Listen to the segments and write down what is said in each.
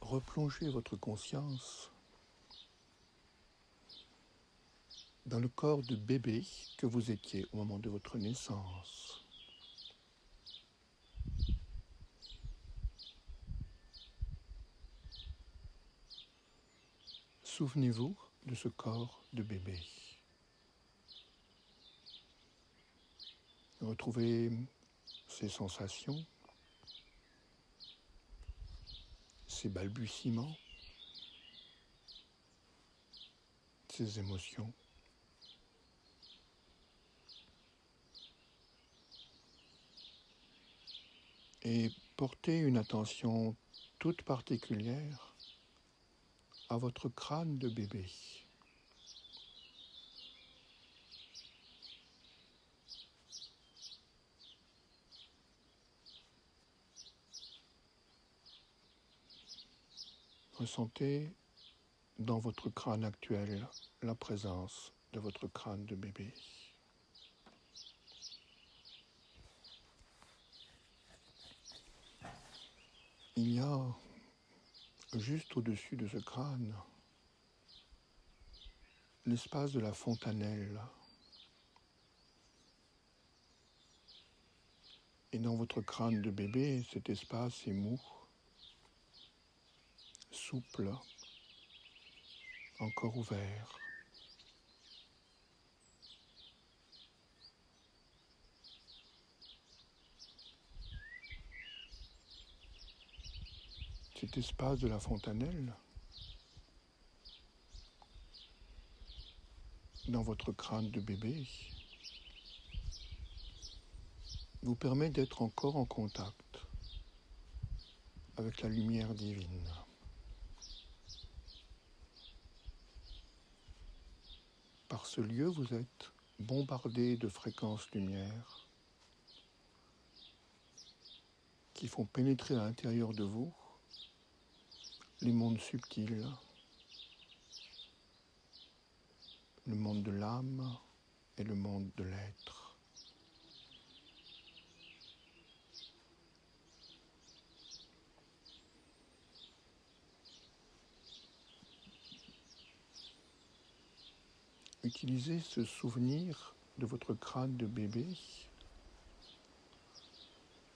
replongez votre conscience dans le corps de bébé que vous étiez au moment de votre naissance. Souvenez-vous de ce corps de bébé. Retrouvez ses sensations, ses balbutiements, ses émotions. Et portez une attention toute particulière à votre crâne de bébé. Ressentez dans votre crâne actuel la présence de votre crâne de bébé. Il y a juste au-dessus de ce crâne l'espace de la fontanelle. Et dans votre crâne de bébé, cet espace est mou, souple, encore ouvert. Cet espace de la fontanelle, dans votre crâne de bébé, vous permet d'être encore en contact avec la lumière divine. Par ce lieu, vous êtes bombardé de fréquences lumière qui font pénétrer à l'intérieur de vous les mondes subtils, le monde de l'âme et le monde de l'être. Utilisez ce souvenir de votre crâne de bébé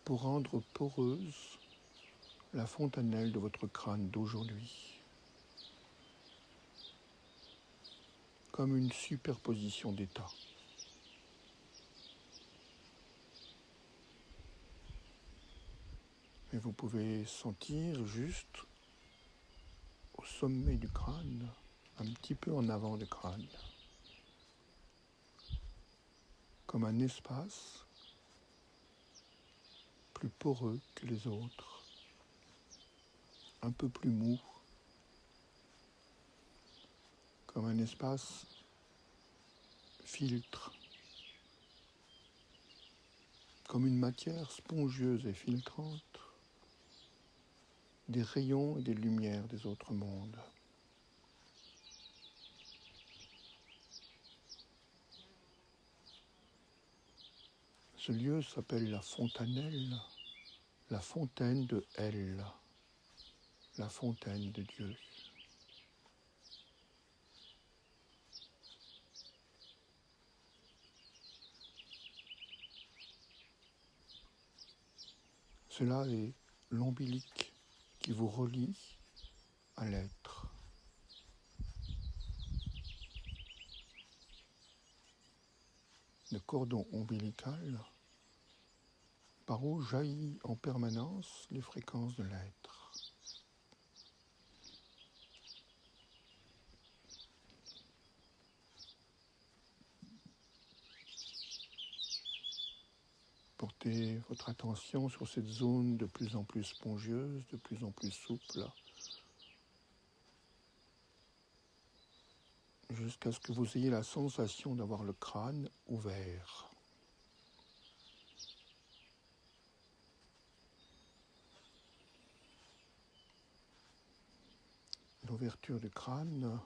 pour rendre poreuse la fontanelle de votre crâne d'aujourd'hui, comme une superposition d'états. Et vous pouvez sentir juste au sommet du crâne, un petit peu en avant du crâne, comme un espace plus poreux que les autres, un peu plus mou, comme un espace filtre, comme une matière spongieuse et filtrante des rayons et des lumières des autres mondes. Ce lieu s'appelle la fontanelle, la fontaine de El, la fontaine de Dieu. Cela est l'ombilic qui vous relie à l'être. Le cordon ombilical par où jaillit en permanence les fréquences de l'être. Portez votre attention sur cette zone de plus en plus spongieuse, de plus en plus souple, jusqu'à ce que vous ayez la sensation d'avoir le crâne ouvert. L'ouverture du crâne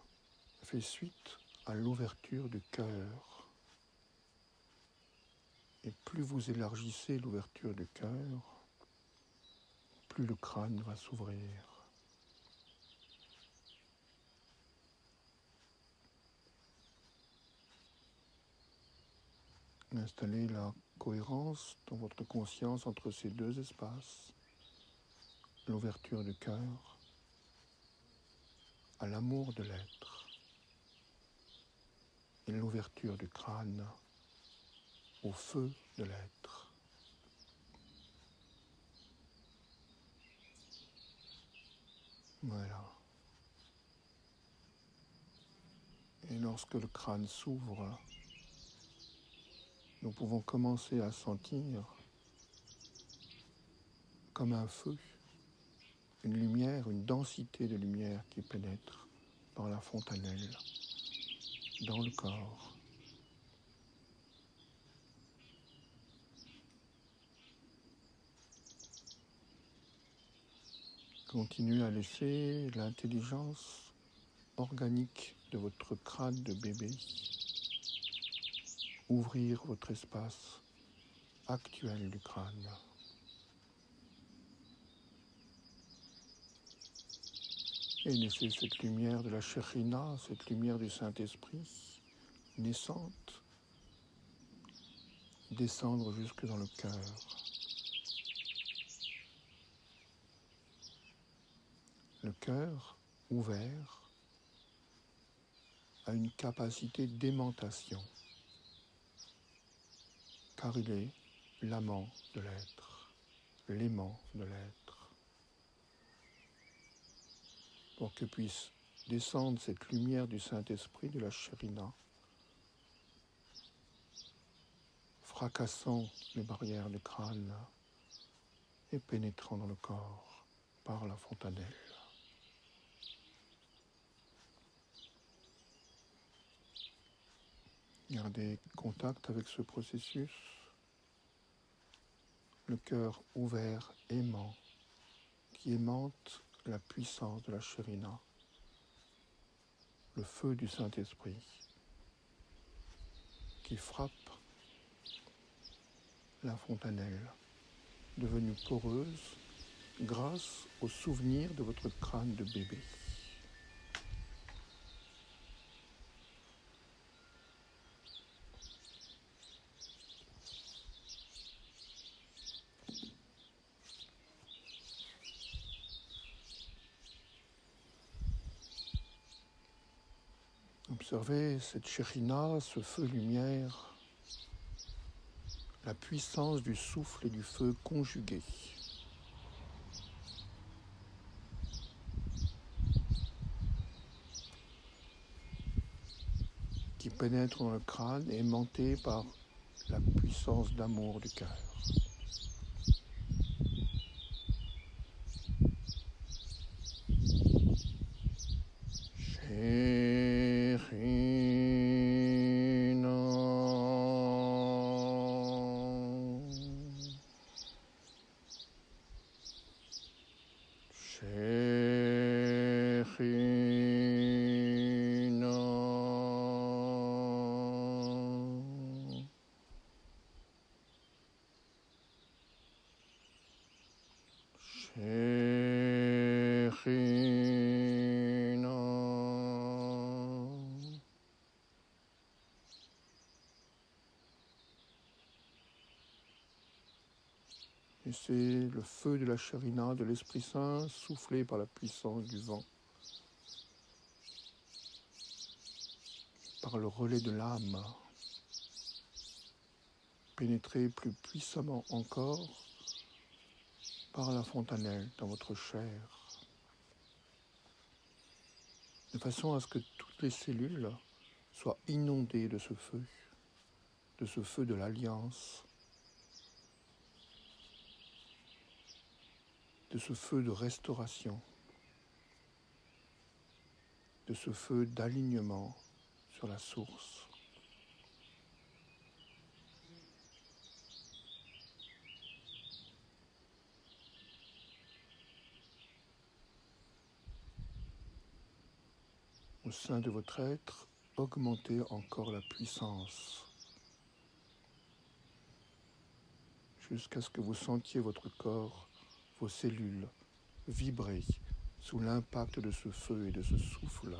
fait suite à l'ouverture du cœur. Et plus vous élargissez l'ouverture du cœur, plus le crâne va s'ouvrir. Installez la cohérence dans votre conscience entre ces deux espaces, l'ouverture du cœur à l'amour de l'être et l'ouverture du crâne au feu de l'être. Voilà. Et lorsque le crâne s'ouvre, nous pouvons commencer à sentir comme un feu, une lumière, une densité de lumière qui pénètre par la fontanelle dans le corps. Continuez à laisser l'intelligence organique de votre crâne de bébé ouvrir votre espace actuel du crâne. Et laissez cette lumière de la Shekhinah, cette lumière du Saint-Esprit naissante, descendre jusque dans le cœur. Le cœur ouvert a une capacité d'aimantation, car il est l'amant de l'être, l'aimant de l'être. Pour que puisse descendre cette lumière du Saint-Esprit, de la Shekhinah, fracassant les barrières du crâne et pénétrant dans le corps par la fontanelle. Gardez contact avec ce processus, le cœur ouvert, aimant, qui aimante la puissance de la Shekhinah, le feu du Saint-Esprit, qui frappe la fontanelle, devenue poreuse grâce au souvenir de votre crâne de bébé. Observez cette Shekhinah, ce feu lumière, la puissance du souffle et du feu conjugués. Qui pénètre dans le crâne, aimanté par la puissance d'amour du cœur. Et c'est le feu de la Shekhinah, de l'Esprit Saint, soufflé par la puissance du vent, par le relais de l'âme, pénétré plus puissamment encore par la fontanelle dans votre chair, de façon à ce que toutes les cellules soient inondées de ce feu de l'alliance, de ce feu de restauration, de ce feu d'alignement sur la source. Au sein de votre être, augmentez encore la puissance jusqu'à ce que vous sentiez votre corps, vos cellules vibrer sous l'impact de ce feu et de ce souffle.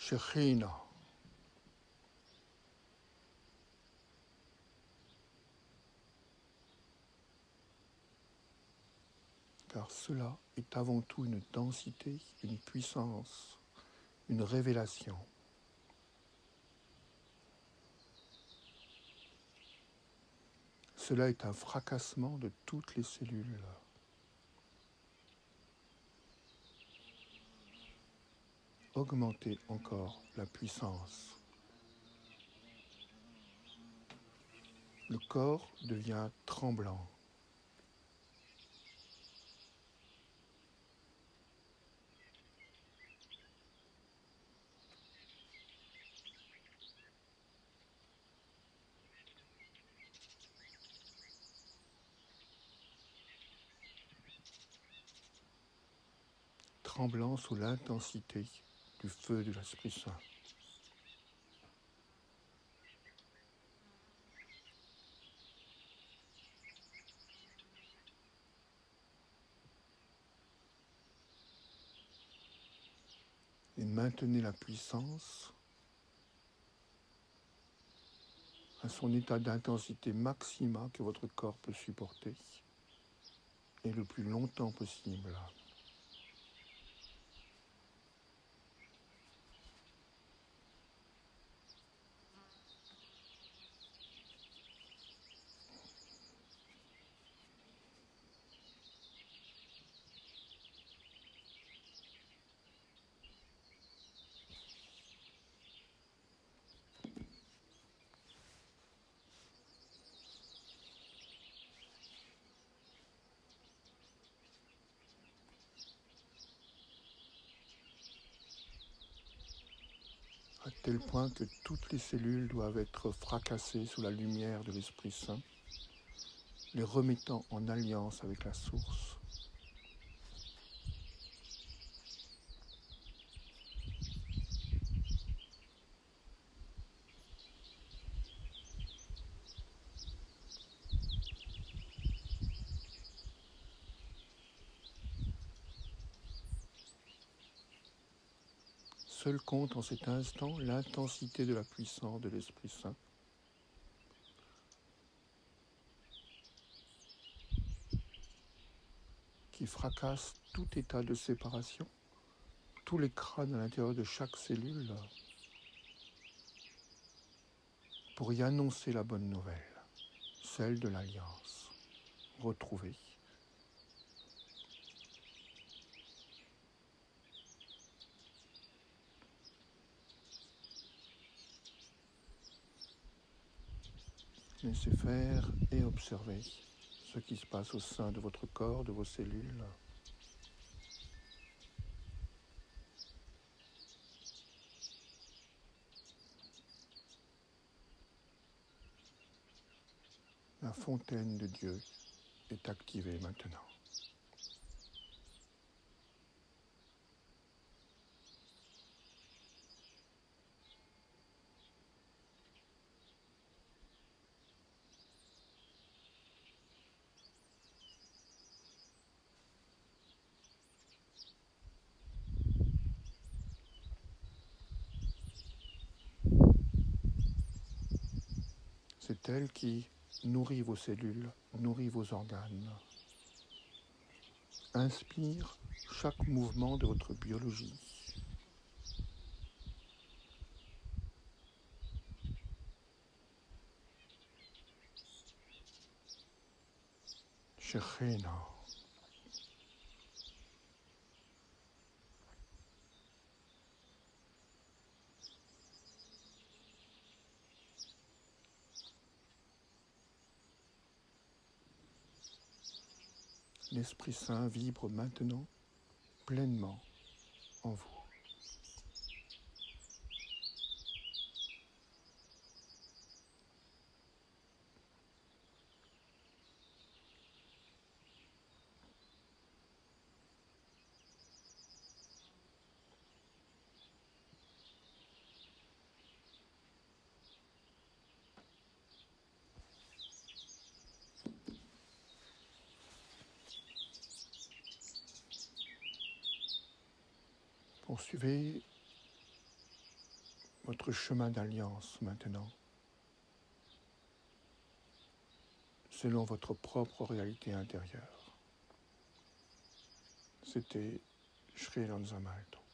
Shekhinah. Car cela est avant tout une densité, une puissance, une révélation. Cela est un fracassement de toutes les cellules. Augmentez encore la puissance. Le corps devient tremblant. Tremblant sous l'intensité du feu de l'Esprit Saint. Et maintenez la puissance à son état d'intensité maxima que votre corps peut supporter et le plus longtemps possible. À tel point que toutes les cellules doivent être fracassées sous la lumière de l'Esprit Saint, les remettant en alliance avec la source. Seul compte en cet instant l'intensité de la puissance de l'Esprit Saint. Qui fracasse tout état de séparation, tous les crânes à l'intérieur de chaque cellule, pour y annoncer la bonne nouvelle, celle de l'alliance retrouvée. Laissez faire et observez ce qui se passe au sein de votre corps, de vos cellules. La fontaine de Dieu est activée maintenant. C'est elle qui nourrit vos cellules, nourrit vos organes. Inspire chaque mouvement de votre biologie. Shekhinah. L'Esprit Saint vibre maintenant pleinement en vous. Poursuivez votre chemin d'alliance maintenant, selon votre propre réalité intérieure. C'était Sri Lanzamalto.